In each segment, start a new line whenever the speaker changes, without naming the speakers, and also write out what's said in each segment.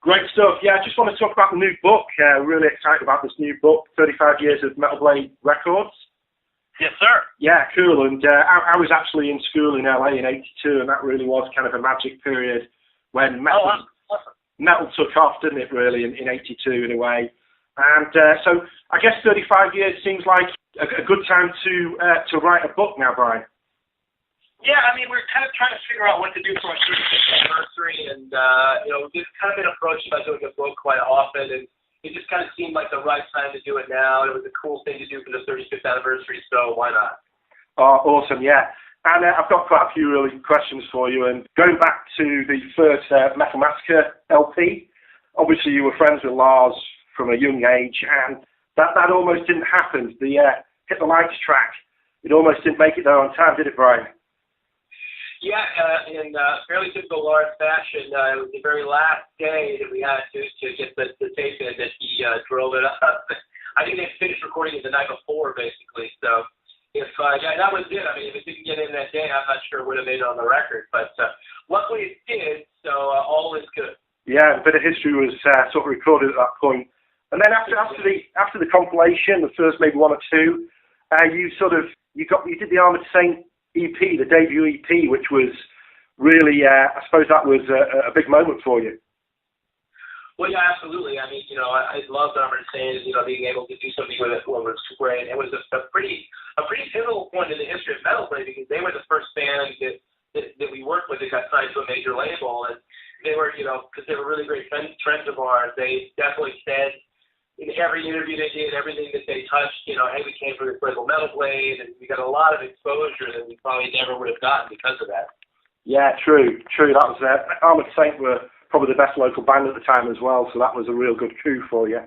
Great stuff. Yeah, I just want to talk about the new book. Really excited about this new book, 35 Years of Metal Blade Records.
Yes, sir.
Yeah, cool. And I was actually in school in LA in '82, and that really was kind of a magic period when metal took off, didn't it, really, in '82 in a way. And so I guess 35 years seems like a good time to write a book now, Brian.
Yeah, I mean, we're kind of trying to figure out what to do for our 35th anniversary, and, we've kind of been approached about doing a book quite often, and it just kind of seemed like the right time to do it now. It was a cool thing to do for the 35th anniversary, so why not?
Oh, awesome, yeah. And I've got quite a few really questions for you, and going back to the first Metal Massacre LP, obviously you were friends with Lars from a young age, and that almost didn't happen. The Hit the Lights track, it almost didn't make it there on time, did it, Brian?
Yeah, in fairly typical Lars fashion, it was the very last day that we had to get the tape in that he drove it up. I think they finished recording it the night before, basically. So if that was it. I mean, if it didn't get in that day, I'm not sure it would have made it on the record. But luckily it did, so all is good. Yeah,
a bit of history was sort of recorded at that point. And then after the compilation, the first maybe one or two, you did the Armored Saint EP, the debut EP, which was really, I suppose that was a big moment for you.
Well, yeah, absolutely. I mean, I loved Armored Saint, being able to do something with it was great. It was a pretty pivotal point in the history of Metal Blade because they were the first band that we worked with that got signed to a major label, and they were, because they were really great friends of ours. They definitely said in every interview they did, everything that they touched, hey, we came from this label Metal Blade, and we got a lot of exposure that we probably never would have gotten because of that. Yeah, true. That was Armored Saint were probably the best local band at the time as well, so that was a real good coup for you.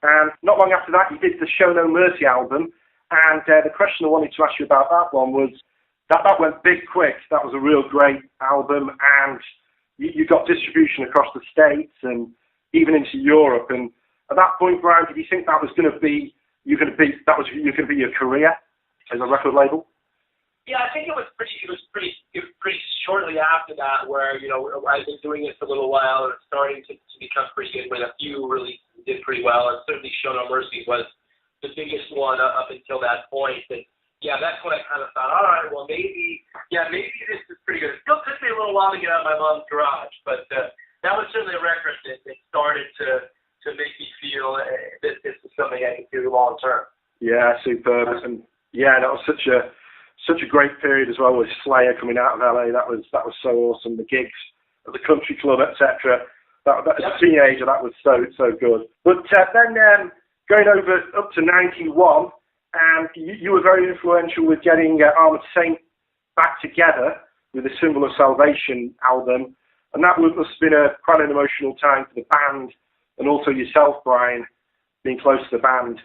And not long after that, you did the Show No Mercy album, and the question I wanted to ask you about that one was, that went big quick. That was a real great album, and you got distribution across the States and even into Europe, and at that point, Brian, did you think that was going to be your career as a record label? Yeah, I think it was pretty shortly after that where I've been doing it for a little while and it's starting to become pretty good. With a few releases did pretty well, and certainly Show No Mercy was the biggest one up until that point. And yeah, that's when I kind of thought, all right, well maybe this is pretty good. It still took me a little while to get out of my mom's garage, but that was certainly a record that started to make me feel that this is something I can do long term. Yeah, superb. And yeah, that was such a great period as well with Slayer coming out of LA. That was so awesome. The gigs at the country club, etc. As a teenager, that was so good. But then going over up to '91, and you were very influential with getting Armored Saint back together with the Symbol of Salvation album, and that must have been quite an emotional time for the band. And also yourself, Brian, being close to the band.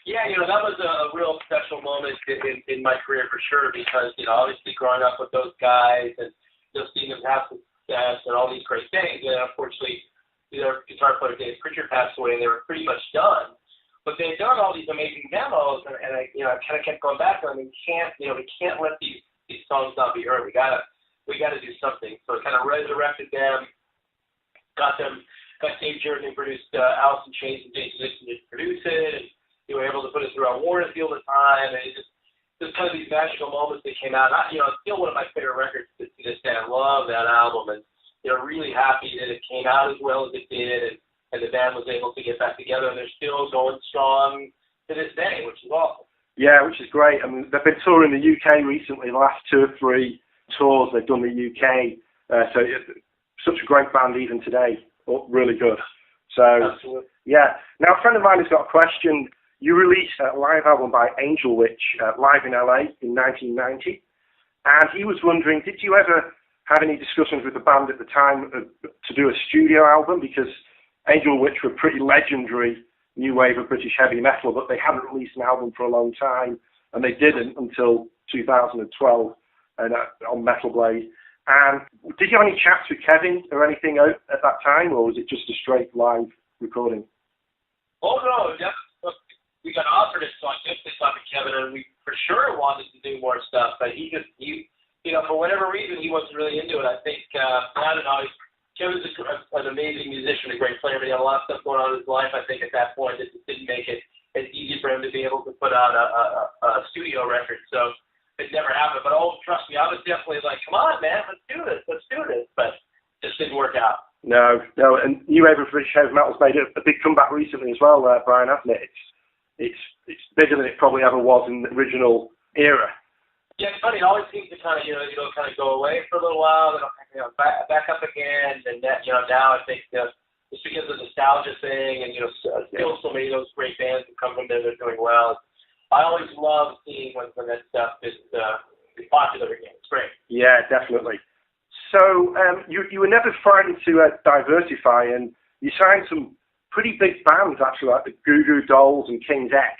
Yeah, that was a real special moment in my career for sure because, obviously growing up with those guys and seeing them have success and all these great things, and unfortunately, their guitar player Dave Pritchard passed away and they were pretty much done. But they had done all these amazing demos, and I kind of kept going back to them. We can't let these songs not be heard. We gotta do something. So it kind of resurrected them. Got Dave Jordan produced Alice in Chains and Jason Nixon to produce it, and they were able to put it through our Warrenfield at the time, and it just kind of these magical moments that came out. It's still one of my favorite records to this day. I love that album, and really happy that it came out as well as it did, and the band was able to get back together, and they're still going strong to this day, which is awesome.
Yeah, which is great. I mean, they've been touring the UK recently. The last 2 or 3 tours they've done the UK, so such a great band even today. Really good. So, absolutely. Yeah. Now, a friend of mine has got a question. You released a live album by Angel Witch live in LA in 1990. And he was wondering, did you ever have any discussions with the band at the time to do a studio album? Because Angel Witch were pretty legendary new wave of British heavy metal, but they hadn't released an album for a long time. And they didn't until 2012 on Metal Blade. And did you have any chats with Kevin or anything at that time, or was it just a straight live recording?
Oh, no. We got offered it, so I just talked to Kevin, and we for sure wanted to do more stuff. But he for whatever reason, he wasn't really into it. I think, I don't know, Kevin's an amazing musician, a great player, but he had a lot of stuff going on in his life. I think at that point it just didn't make it as easy for him to be able to put out a studio record. So it never happened. But trust me, I was definitely like, come on, man, let's do this. But it just didn't work out.
No. And New Wave of British Heavy Metal's made a big comeback recently as well, Brian, hasn't it? It's bigger than it probably ever was in the original era.
Yeah, it's funny. It always seems to kind of kind of go away for a little while, then back up again, and that, now I think just because of the nostalgia thing, and still so many of those great bands who come from there, they're doing well. I always love seeing when that stuff is popular again. It's great.
Yeah, definitely. So you were never frightened to diversify, and you signed some pretty big bands actually, like the Goo Goo Dolls and King's X.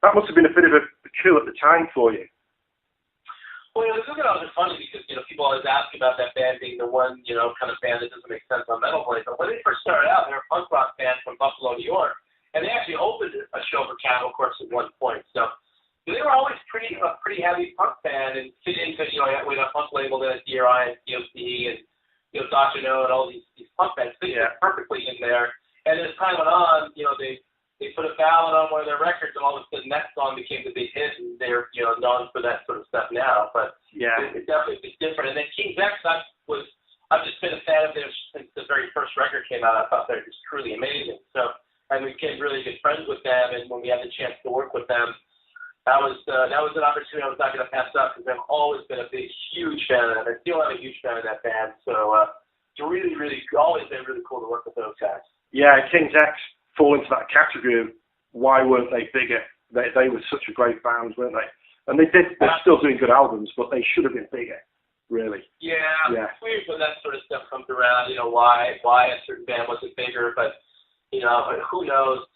That must have been a bit of a coup at the time for you.
Well, the Goo Goo Dolls are funny because people always ask about that band being the one kind of band that doesn't make sense on Metal Blade. But when they first started out, they were a punk rock band from Buffalo, New York, and they actually opened a show for Cannibal Corpse at one point. So they were always a pretty heavy punk band and fit into with a punk label that DRI and DOC and Dr. No and all these punk bands fit perfectly in there. And as time went on, they put a ballad on one of their records, and all of a sudden that song became the big hit, and they're known for that sort of stuff now. But it's definitely different. And then King's X, I've just been a fan of theirs since the very first record came out. I thought they were just truly amazing. So I became really good friends with them, and when we had the chance to work with them, that was an opportunity I was not going to pass up because I've always been a huge fan of them. I still am a huge fan of that band. So it's really, really always been really cool to work with those guys. Yeah,
King's X fall into that category of why weren't they bigger? They were such a great band, weren't they? And they're still doing good albums, but they should have been bigger, really.
Yeah. It's weird when that sort of stuff comes around, why a certain band wasn't bigger, but, who knows?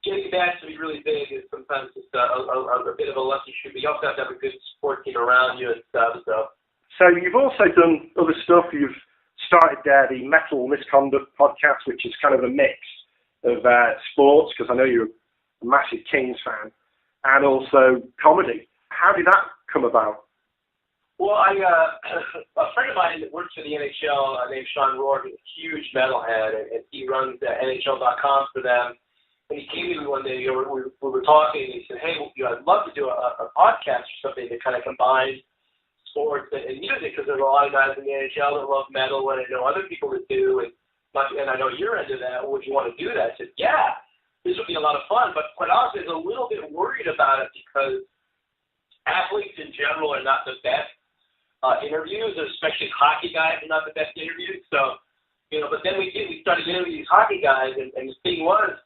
Getting bands to be really big is sometimes just a bit of a lucky shoot, but you also have to have a good support team around you and stuff,
So you've also done other stuff. You've started the Metal Misconduct podcast, which is kind of a mix of sports, because I know you're a massive Kings fan, and also comedy. How did that come about?
Well, a friend of mine that works for the NHL named Sean Rourke is a huge metalhead, and he runs NHL.com for them. And he came to me one day, we were talking, and he said, hey, I'd love to do a podcast or something that kind of combines sports and music, because there's a lot of guys in the NHL that love metal, and I know other people that do, and I know you're into that. Would you want to do that? I said, yeah, this would be a lot of fun, but quite honestly, I was a little bit worried about it because athletes in general are not the best interviews, especially hockey guys are not the best interviews. So, but then we started interviewing these hockey guys, and the thing was,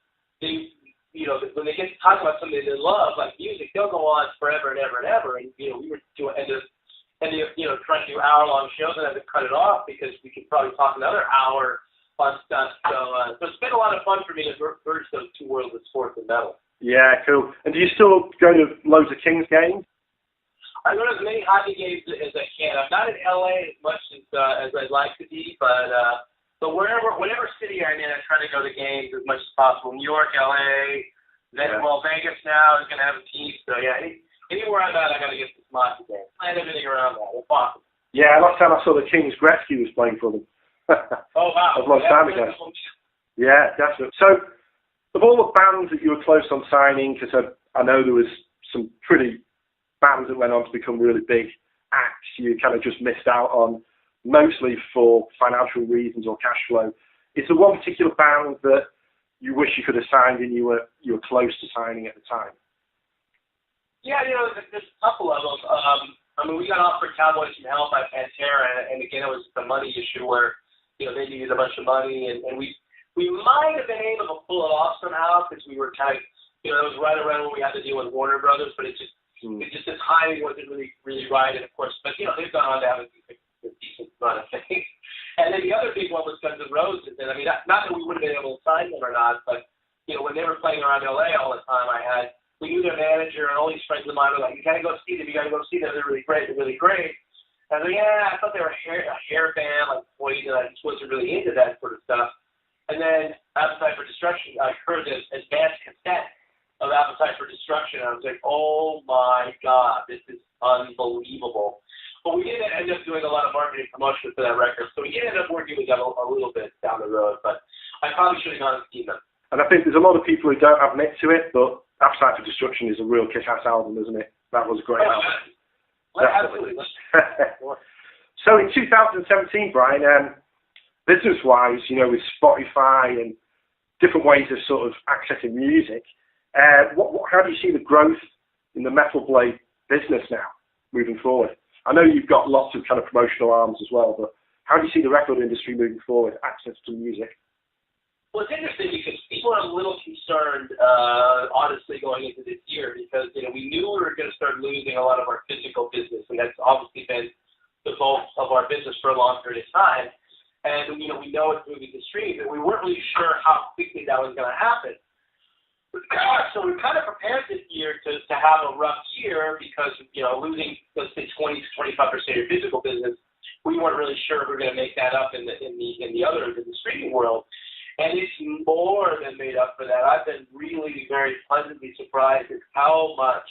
when they get to talk about something they love, like music, they'll go on forever and ever and ever. And we were doing trying to do hour-long shows and had to cut it off because we could probably talk another hour on stuff. So it's been a lot of fun for me to merge those two worlds of sports and metal.
Yeah, cool. And do you still go to loads of Kings games?
I go to as many hockey games as I can. I'm not in LA as much as I'd like to be, but whatever city I'm in, I try to go to games as much as possible. New York, LA, Vegas now is going to have a team. So anywhere I'm at, I got to get this hockey game. Plan everything around that. It's awesome.
Yeah, last time I saw the Kings, Gretzky was playing for them.
Oh wow!
That was a long time ago. Yeah, definitely. So, of all the bands that you were close on signing, because I know there was some pretty bands that went on to become really big acts, you kind of just missed out on, mostly for financial reasons or cash flow. Is there one particular band that you wish you could have signed and you were close to signing at the time?
Yeah, there's a couple of them. We got offered Cowboys from Hell by Pantera, and again, it was the money issue where, they needed a bunch of money, and we might have been able to pull it off somehow because we were kind of, it was right around when we had to deal with Warner Brothers, but the timing wasn't really right, and of course, but they've gone on to have a decent run of things. And then the other big one was Guns N' Roses, and not that we would have been able to sign them or not, but when they were playing around LA all the time, we knew their manager, and all these friends of mine were like, you gotta go see them, they're really great. And I was like, I thought they were a hair band, like Poison, I just wasn't really into that sort of stuff. And then Appetite for Destruction, I heard this advanced cassette of Appetite for Destruction, and I was like, oh my God, this is unbelievable. But we did end up doing a lot of marketing promotion for that record, so we did end up working with them a little bit down the road, but I probably should have gone and seen them.
And I think there's a lot of people who don't admit to it, but Appetite for Destruction is a real kick-ass album, isn't it? That was a great album.
Absolutely.
So in 2017, Brian, business-wise, with Spotify and different ways of sort of accessing music, how do you see the growth in the Metal Blade business now, moving forward? I know you've got lots of kind of promotional arms as well, but how do you see the record industry moving forward, access to music?
Well, it's interesting because people are a little concerned, honestly, going into this year because, we knew we were going to start losing a lot of our physical business, and that's obviously been the bulk of our business for a long period of time. And, we know it's moving to streaming, but we weren't really sure how quickly that was going to happen. So we kind of prepared this year to have a rough year because, losing, let's say, 20 to 25% of your physical business, we weren't really sure if we were going to make that up in the streaming world. And it's more than made up for that. I've been really very pleasantly surprised at how much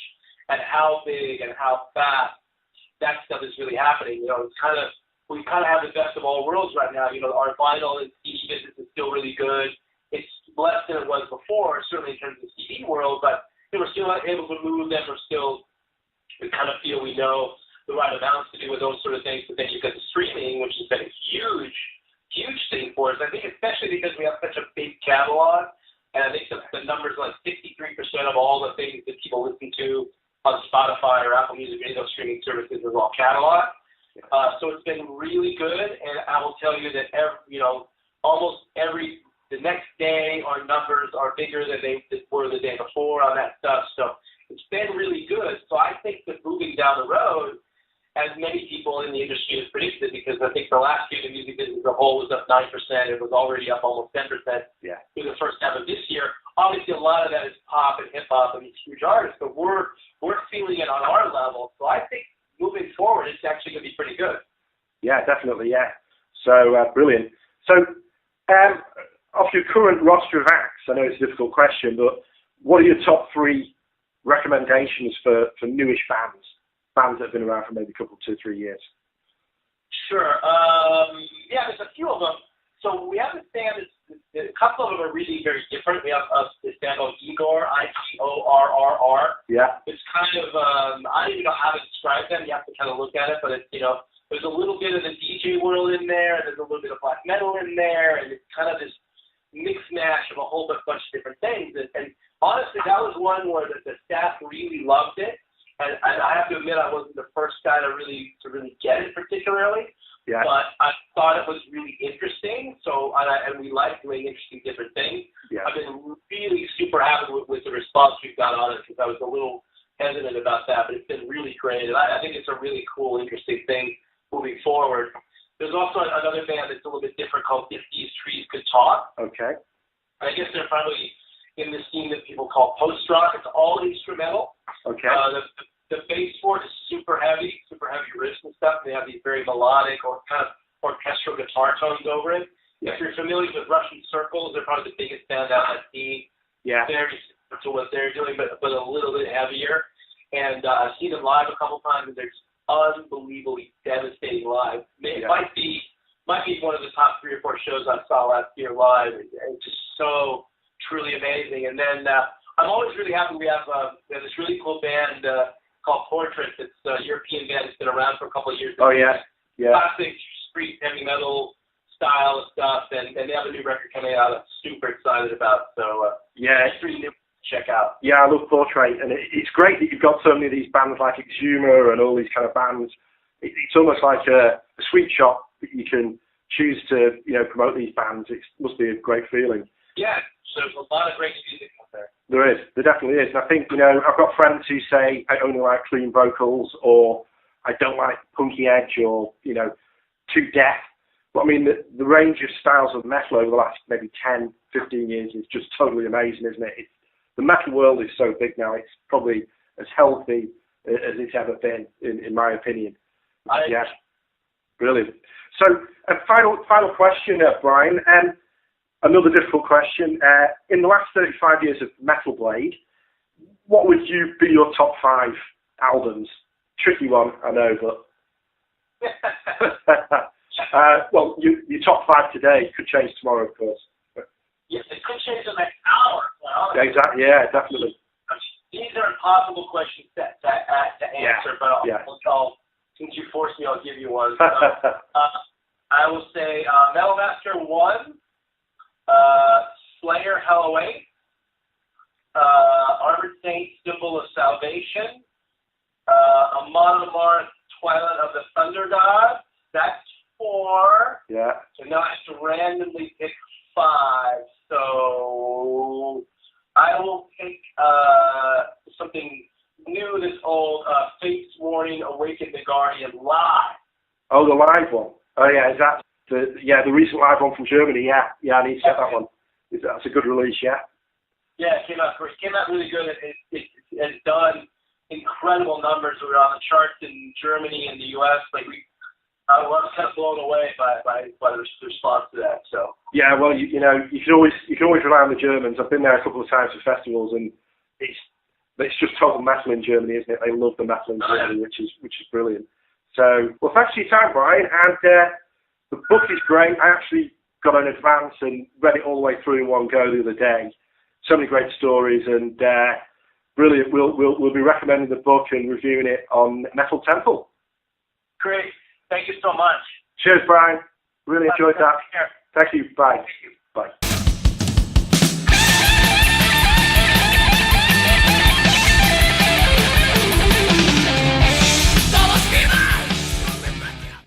and how big and how fast that stuff is really happening. We kind of have the best of all worlds right now. Our vinyl and CD business is still really good. It's less than it was before, certainly in terms of the CD world, but we're still able to move them. We kind of feel we know the right amounts to do with those sort of things. But then you've got the streaming, which has been a huge thing for us. I think especially because we have such a big catalog, and I think the numbers are like 63% of all the things that people listen to on Spotify or Apple Music, any of those streaming services is all catalog. So it's been really good, and I will tell you that the next day our numbers are bigger than they were the day before on that stuff. So it's been really good. So I think that moving down the road, as many people in the industry have predicted, because I think the last year the music business as a whole was up 9%. It was already up almost 10% through the first half of this year. Obviously, a lot of that is pop and hip-hop and these huge artists, but we're feeling it on our level. So I think moving forward, it's actually going to be pretty good. Yeah, definitely, yeah. So, brilliant. So, off your current roster of acts, I know it's a difficult question, but what are your top 3 recommendations for newish bands that have been around for maybe a couple, 2, 3 years? Sure. There's a few of them. So we have this band, a couple of them are really very different. We have this band called Igor, Igorrr.
Yeah.
It's kind of, I don't even know how to describe them. You have to kind of look at it, but it's, there's a little bit of the DJ world in there, and there's a little bit of black metal in there, and it's kind of this mix-mash of a whole bunch of different things. And honestly, that was one where the staff really loved it. And I have to admit, I wasn't the first guy to really get it particularly, but I thought it was really interesting. So, and we like doing interesting different things. Yeah. I've been really super happy with the response we've got on it because I was a little hesitant about that, but it's been really great. And I think it's a really cool, interesting thing moving forward. There's also another band that's a little bit different called If These Trees Could Talk. Okay. I guess they're probably in the scene that people call post-rock. It's all instrumental. Okay. The bass for it is super heavy riffs and stuff. They have these very melodic or kind of orchestral guitar tones over it. Yeah. If you're familiar with Russian Circles, they're probably the biggest band out of that scene. Yeah. Very similar to what they're doing, but a little bit heavier. And I've seen them live a couple times, and they're unbelievably devastating live. It might be one of the top 3 or 4 shows I saw last year live. It's just so truly amazing. And then I'm always really happy we have this really cool band called Portrait. It's a European band that's been around for a couple of years. Oh, yeah. Classic street heavy metal style of stuff, and they have a new record coming out I'm super excited about. So, it's really new to check out. Yeah, I love Portrait, and it's great that you've got so many of these bands like Exhumer and all these kind of bands. It's almost like a sweet shop that you can choose to, promote these bands. It must be a great feeling. Yeah, so there's a lot of great music out there. There definitely is. And I think, I've got friends who say I only like clean vocals, or I don't like punky edge, or, too death. But I mean, the range of styles of metal over the last maybe 10, 15 years is just totally amazing, isn't it? The metal world is so big now, it's probably as healthy as it's ever been, in my opinion. Yeah, brilliant. So, a final question, Brian, and another difficult question. In the last 35 years of Metal Blade, what would be your top 5 albums? Tricky one, I know, but
Well, your top 5 today could change tomorrow, of course.
Yes, it could change in the next hour. Well,
Yeah, exactly. Yeah, definitely.
these are impossible questions to answer, but I'll, since you forced me, I'll give you one. So, I will say Metal Master 1, Slayer Hell Away, Armored Saint Symbol of Salvation, Amon Amarth Twilight of the Thunder God. That's 4.
Yeah.
So now I have to randomly pick 5. So I will pick something new this old, Fate's Warning, Awaken the Guardian live.
Oh, the live one. Oh, yeah, is that the recent live one from Germany? Yeah, I need to get that one. That's a good release, yeah?
Yeah, it came out great. It came out really good. It's done incredible numbers. We were on the charts in Germany and the U.S. I was kind of blown away by the response to that. So
yeah, well, you know, you can always rely on the Germans. I've been there a couple of times for festivals, and it's just total metal in Germany, isn't it? They love the metal in Germany, which is brilliant. So, well, thanks for your time, Brian. And the book is great. I actually got an advance and read it all the way through in one go the other day. So many great stories, and brilliant. We'll be recommending the book and reviewing it on Metal Temple.
Great. Thank you so much.
Cheers, Brian. Really enjoyed that. Thank you. Bye.
Thank you.
Bye.